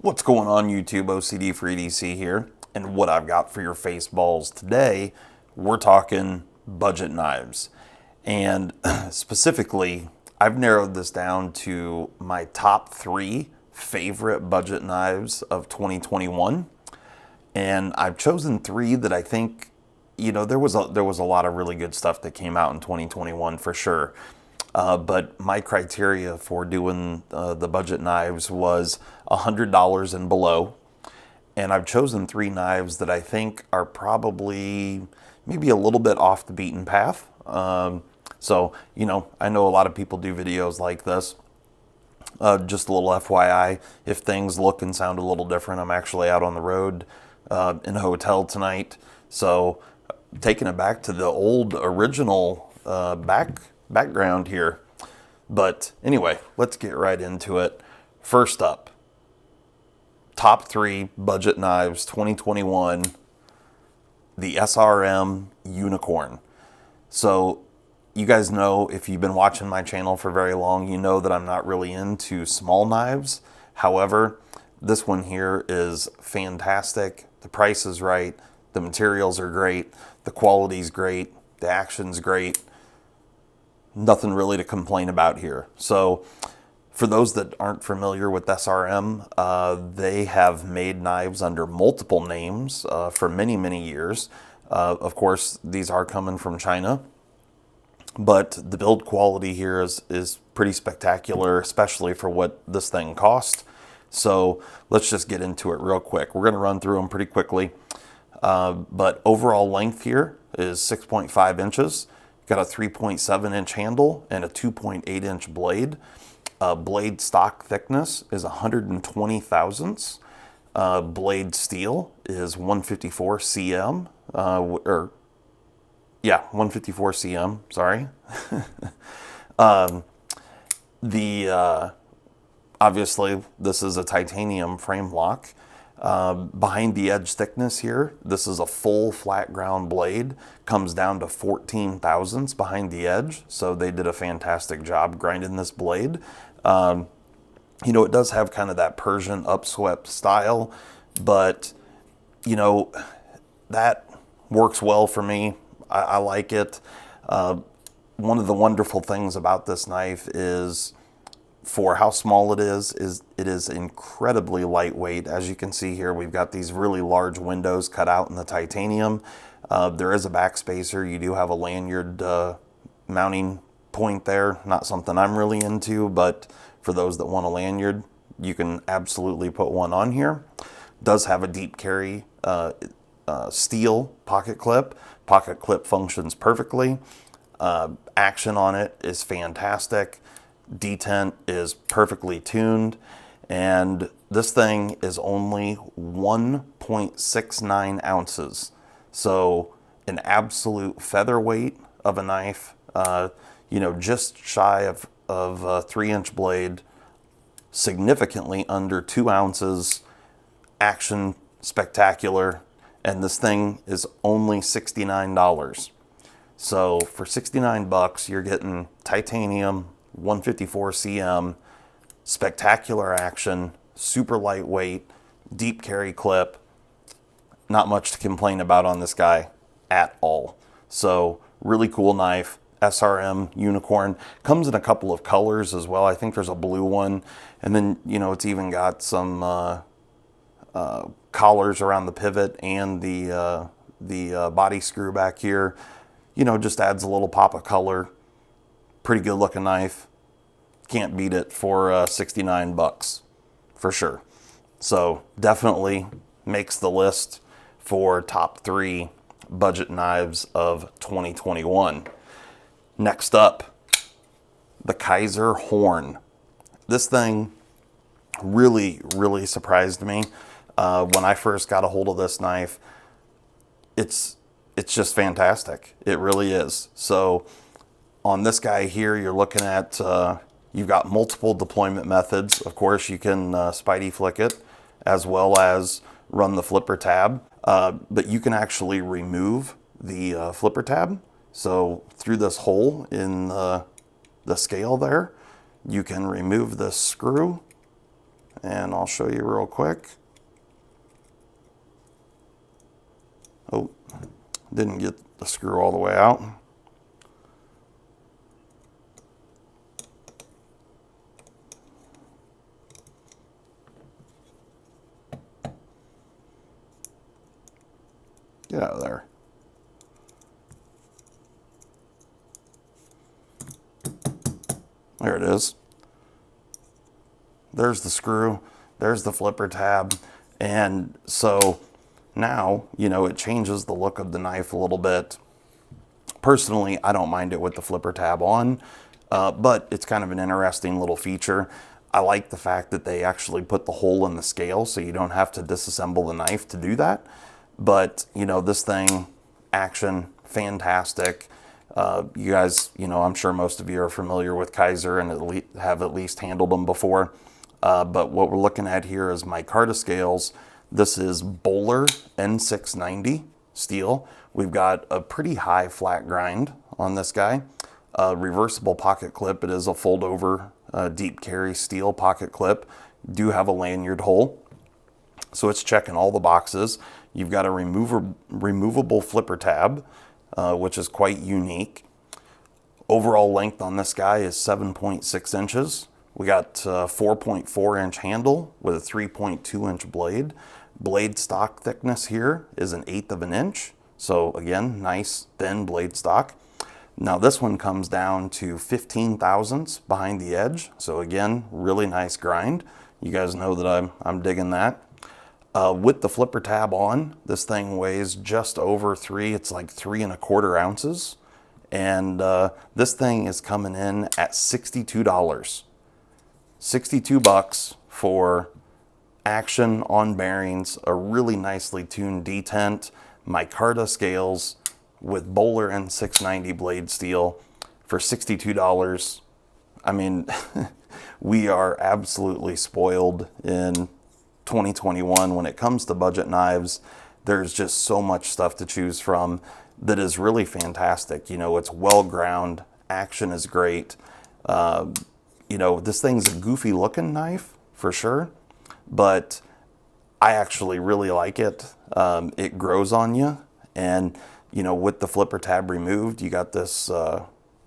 What's going on YouTube? OCD for EDC here, and what I've got for your face balls today, we're talking budget knives. And specifically, I've narrowed this down to my top 3 favorite budget knives of 2021. And I've chosen 3 that I think, there was a lot of really good stuff that came out in 2021 for sure. But my criteria for doing the budget knives was $100 and below. And I've chosen 3 knives that I think are probably maybe a little bit off the beaten path. So, I know a lot of people do videos like this. Just a little FYI, if things look and sound a little different, I'm actually out on the road in a hotel tonight. So, taking it back to the old original background here. But anyway, let's get right into it. First up, top 3 budget knives 2021, the SRM Unicorn. So you guys know, if you've been watching my channel for very long, you know that I'm not really into small knives. However, this one here is fantastic. The price is right. The materials are great. The quality's great. The action's great. Nothing really to complain about here. So for those that aren't familiar with SRM, they have made knives under multiple names for many, many years. Of course, these are coming from China, but the build quality here is pretty spectacular, especially for what this thing cost. So let's just get into it real quick. We're going to run through them pretty quickly. But overall length here is 6.5 inches. Got a 3.7 inch handle and a 2.8 inch blade. Blade stock thickness is 120 thousandths. Blade steel is 154 cm, 154 cm, sorry. Obviously, this is a titanium frame lock. Behind the edge thickness here, this is a full flat ground blade, comes down to 14 thousandths behind the edge, so they did a fantastic job grinding this blade. It does have kind of that Persian upswept style, but that works well for me. I like it. One of the wonderful things about this knife is, for how small it is it is incredibly lightweight. As you can see here, we've got these really large windows cut out in the titanium. There is a backspacer. You do have a lanyard mounting point there. Not something I'm really into, but for those that want a lanyard, you can absolutely put one on here. Does have a deep carry steel pocket clip. Pocket clip functions perfectly. Action on it is fantastic. Detent is perfectly tuned, and this thing is only 1.69 ounces. So an absolute featherweight of a knife, just shy of a 3-inch blade, significantly under 2 ounces, action spectacular, and this thing is only $69. So for 69 bucks, you're getting titanium, 154 cm, spectacular action, super lightweight, deep carry clip. Not much to complain about on this guy at all. So really cool knife. SRM Unicorn comes in a couple of colors as well. I think there's a blue one, and then it's even got some collars around the pivot and the body screw back here. Just adds a little pop of color. Pretty good looking knife. Can't beat it for 69 bucks for sure. So definitely makes the list for top 3 budget knives of 2021. Next up, the Kizer Horn. This thing really, really surprised me when I first got a hold of this knife. It's just fantastic. It really is. So on this guy here, you're looking at, you've got multiple deployment methods. Of course, you can Spidey flick it, as well as run the flipper tab. But you can actually remove the flipper tab. So through this hole in the scale there, you can remove this screw and I'll show you real quick. Oh, didn't get the screw all the way out. Get out of there. There it is. There's the screw, there's the flipper tab, and so now, you know, it changes the look of the knife a little bit. Personally, I don't mind it with the flipper tab on, but it's kind of an interesting little feature. I like the fact that they actually put the hole in the scale so you don't have to disassemble the knife to do that. But, you know, this thing, action, fantastic. You guys, you know, I'm sure most of you are familiar with Kizer and have at least handled them before. But what we're looking at here is micarta scales. This is Bowler N690 steel. We've got a pretty high flat grind on this guy. Reversible pocket clip. It is a fold over deep carry steel pocket clip. Do have a lanyard hole. So it's checking all the boxes. You've got a removable flipper tab, which is quite unique. Overall length on this guy is 7.6 inches. We got 4.4 inch handle with a 3.2 inch blade. Blade stock thickness here is 1/8 of an inch. So again, nice thin blade stock. Now this one comes down to 15 thousandths behind the edge. So again, really nice grind. You guys know that I'm digging that. With the flipper tab on, this thing weighs just over 3, it's like 3¼ ounces. And this thing is coming in at $62. $62 for action on bearings, a really nicely tuned detent, micarta scales with Bowler N690 blade steel for $62. I mean, we are absolutely spoiled in 2021 when it comes to budget knives. There's just so much stuff to choose from that is really fantastic. You know, it's well ground, action is great. You know, this thing's a goofy looking knife for sure, but I actually really like it. It grows on you, and you know, with the flipper tab removed, you got this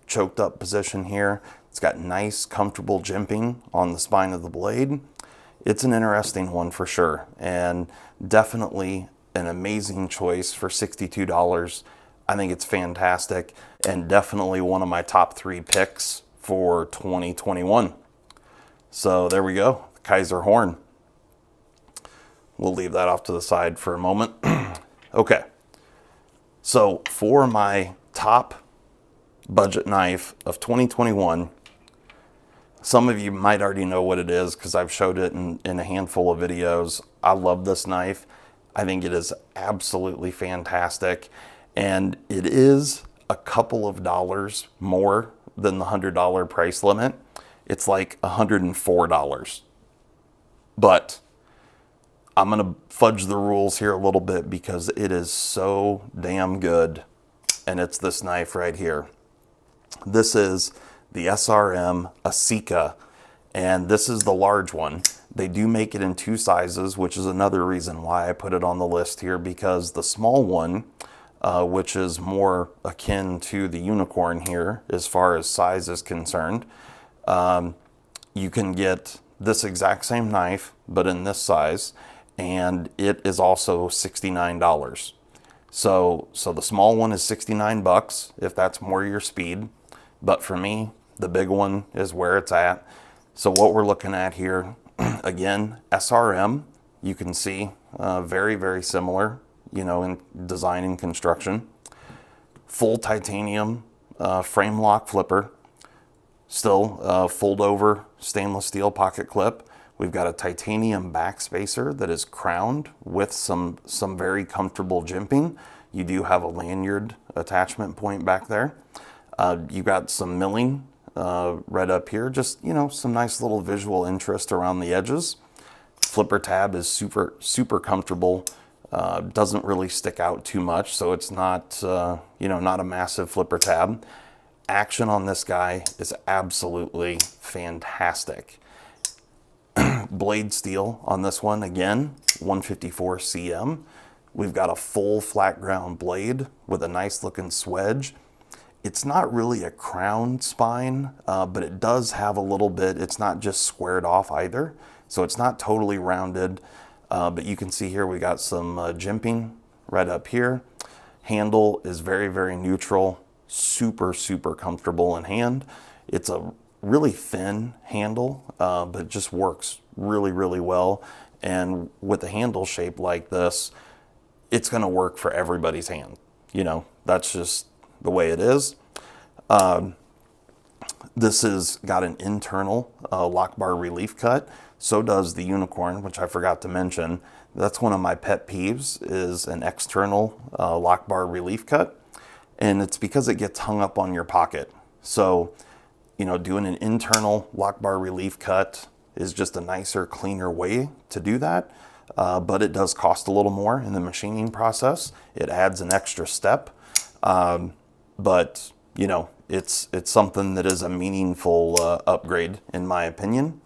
choked up position here. It's got nice, comfortable jimping on the spine of the blade. It's an interesting one for sure, and definitely an amazing choice for $62. I think it's fantastic, and definitely one of my top 3 picks for 2021. So there we go, Kizer Horn. We'll leave that off to the side for a moment. Okay, so for my top budget knife of 2021, some of you might already know what it is because I've showed it in a handful of videos. I love this knife. I think it is absolutely fantastic, and it is a couple of dollars more than the $100 price limit. It's like $104. But I'm gonna fudge the rules here a little bit because it is so damn good, and it's this knife right here. This is the SRM Asika, and this is the large one. They do make it in 2 sizes, which is another reason why I put it on the list here, because the small one, which is more akin to the Unicorn here as far as size is concerned, you can get this exact same knife, but in this size, and it is also $69. So the small one is $69 if that's more your speed, but for me, the big one is where it's at. So what we're looking at here, again, SRM, you can see very, very similar, you know, in design and construction. Full titanium frame lock flipper, still fold over stainless steel pocket clip. We've got a titanium back spacer that is crowned with some very comfortable jimping. You do have a lanyard attachment point back there. You got some milling right up here, just, you know, some nice little visual interest around the edges. Flipper tab is super comfortable. Doesn't really stick out too much, so it's not, you know, not a massive flipper tab. Action on this guy is absolutely fantastic. blade steel on this one, again, 154 cm. We've got a full flat ground blade with a nice looking swedge. It's not really a crown spine, but it does have a little bit. It's not just squared off either, so it's not totally rounded. But you can see here we got some jimping right up here. Handle is very, very neutral, super, super comfortable in hand. It's a really thin handle, but it just works really, really well. And with a handle shape like this, it's gonna work for everybody's hand. You know, that's just the way it is. This has got an internal lock bar relief cut. So does the Unicorn, which I forgot to mention. That's one of my pet peeves, is an external lock bar relief cut. And it's because it gets hung up on your pocket. So, you know, doing an internal lock bar relief cut is just a nicer, cleaner way to do that. But it does cost a little more in the machining process. It adds an extra step. But, you know, it's something that is a meaningful upgrade, in my opinion.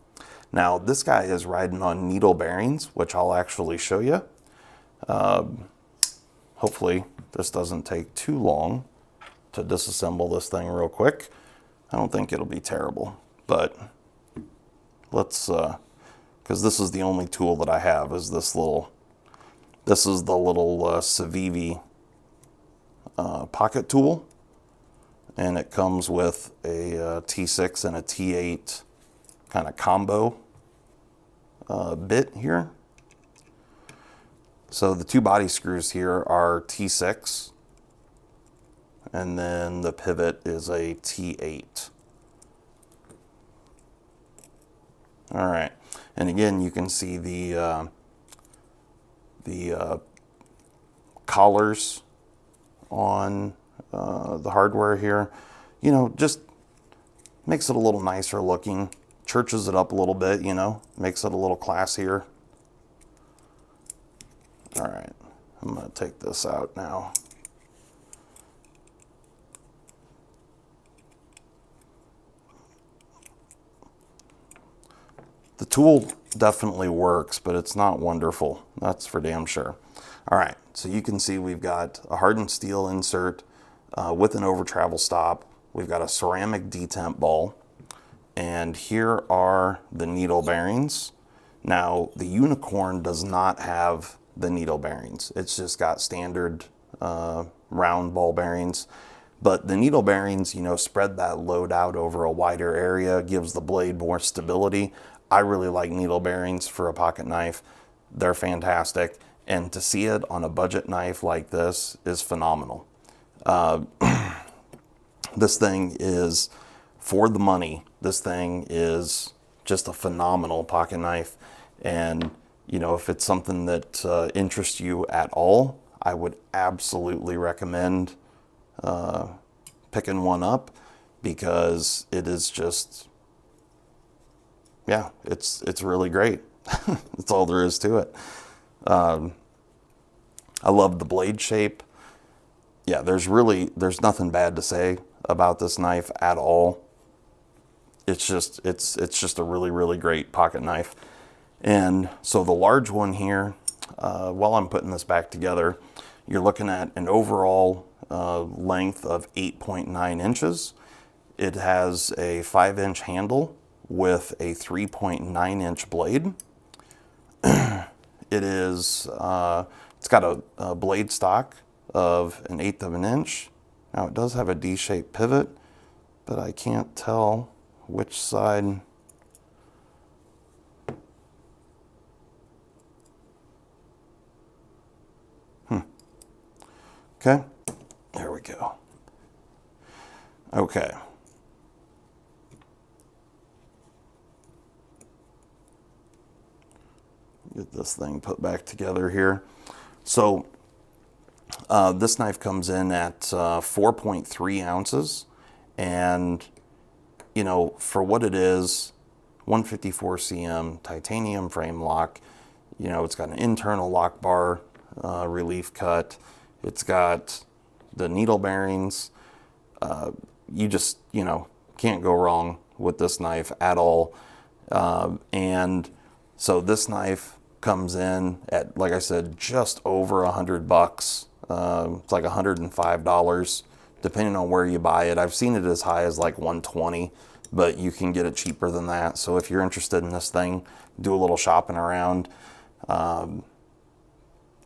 Now, this guy is riding on needle bearings, which I'll actually show you. Hopefully, this doesn't take too long to disassemble this thing real quick. I don't think it'll be terrible, but let's, because this is the only tool that I have, is this is the little Civivi pocket tool. And it comes with a T6 and a T8 kind of combo bit here. So the two body screws here are T6, and then the pivot is a T8. All right, and again, you can see the collars on the hardware here. You know, just makes it a little nicer looking, churches it up a little bit, you know, makes it a little classier. All right, I'm gonna take this out now. The tool definitely works, but it's not wonderful. That's for damn sure. All right, so you can see we've got a hardened steel insert with an over travel stop. We've got a ceramic detemp ball, and here are the needle bearings. Now, the Unicorn does not have the needle bearings. It's just got standard round ball bearings. But the needle bearings, you know, spread that load out over a wider area, gives the blade more stability. I really like needle bearings for a pocket knife. They're fantastic. And to see it on a budget knife like this is phenomenal. This thing is, for the money, this thing is just a phenomenal pocket knife. And, you know, if it's something that interests you at all, I would absolutely recommend picking one up, because it is just, yeah, it's really great. That's all there is to it. I love the blade shape. Yeah, there's nothing bad to say about this knife at all. It's just a really, really great pocket knife. And so the large one here, while I'm putting this back together, you're looking at an overall length of 8.9 inches. It has a 5-inch handle with a 3.9-inch blade. It's got a blade stock of 1/8 of an inch. Now it does have a D-shaped pivot, but I can't tell which side. Okay, there we go. Okay. Get this thing put back together here. So this knife comes in at 4.3 ounces, and you know, for what it is, 154 cm titanium frame lock. You know, it's got an internal lock bar relief cut. It's got the needle bearings. You just, you know, can't go wrong with this knife at all. And So this knife comes in at, like I said, just over $100. It's like $105, depending on where you buy it. I've seen it as high as like 120, but you can get it cheaper than that. So if you're interested in this thing, do a little shopping around.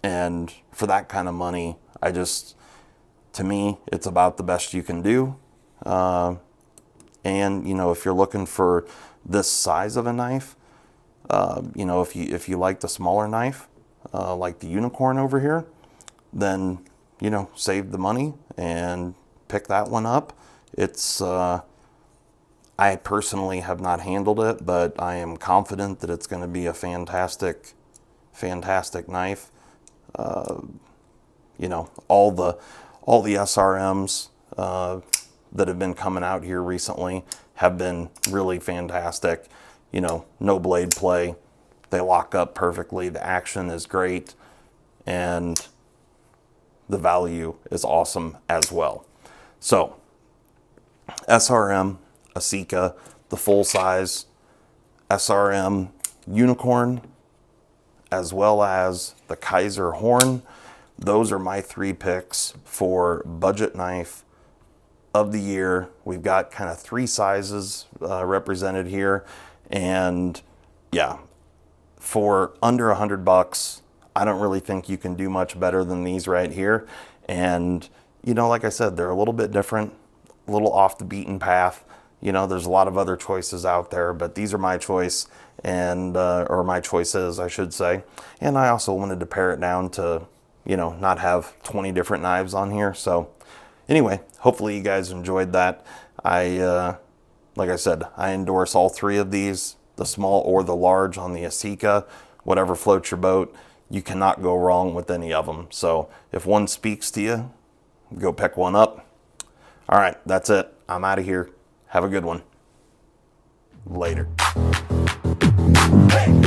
And for that kind of money, to me, it's about the best you can do. And, you know, if you're looking for this size of a knife, you know, if you like the smaller knife, like the Unicorn over here, then, you know, save the money and pick that one up. It's, I personally have not handled it, but I am confident that it's going to be a fantastic knife. You know, all the SRMs that have been coming out here recently have been really fantastic. You know, no blade play. They lock up perfectly. The action is great. And the value is awesome as well. So, SRM Asika, the full size, SRM Unicorn, as well as the Kizer Horn. Those are my 3 picks for budget knife of the year. We've got kind of 3 sizes represented here. And yeah, for under $100, I don't really think you can do much better than these right here. And, you know, like I said, they're a little bit different, a little off the beaten path. You know, there's a lot of other choices out there, but these are my choice, and or my choices, I should say. And I also wanted to pare it down to, you know, not have 20 different knives on here. So anyway, hopefully you guys enjoyed that. Like I said, I endorse all 3 of these, the small or the large on the Asika, whatever floats your boat. You cannot go wrong with any of them. So if one speaks to you, go pick one up. All right, that's it. I'm out of here. Have a good one. Later. Hey.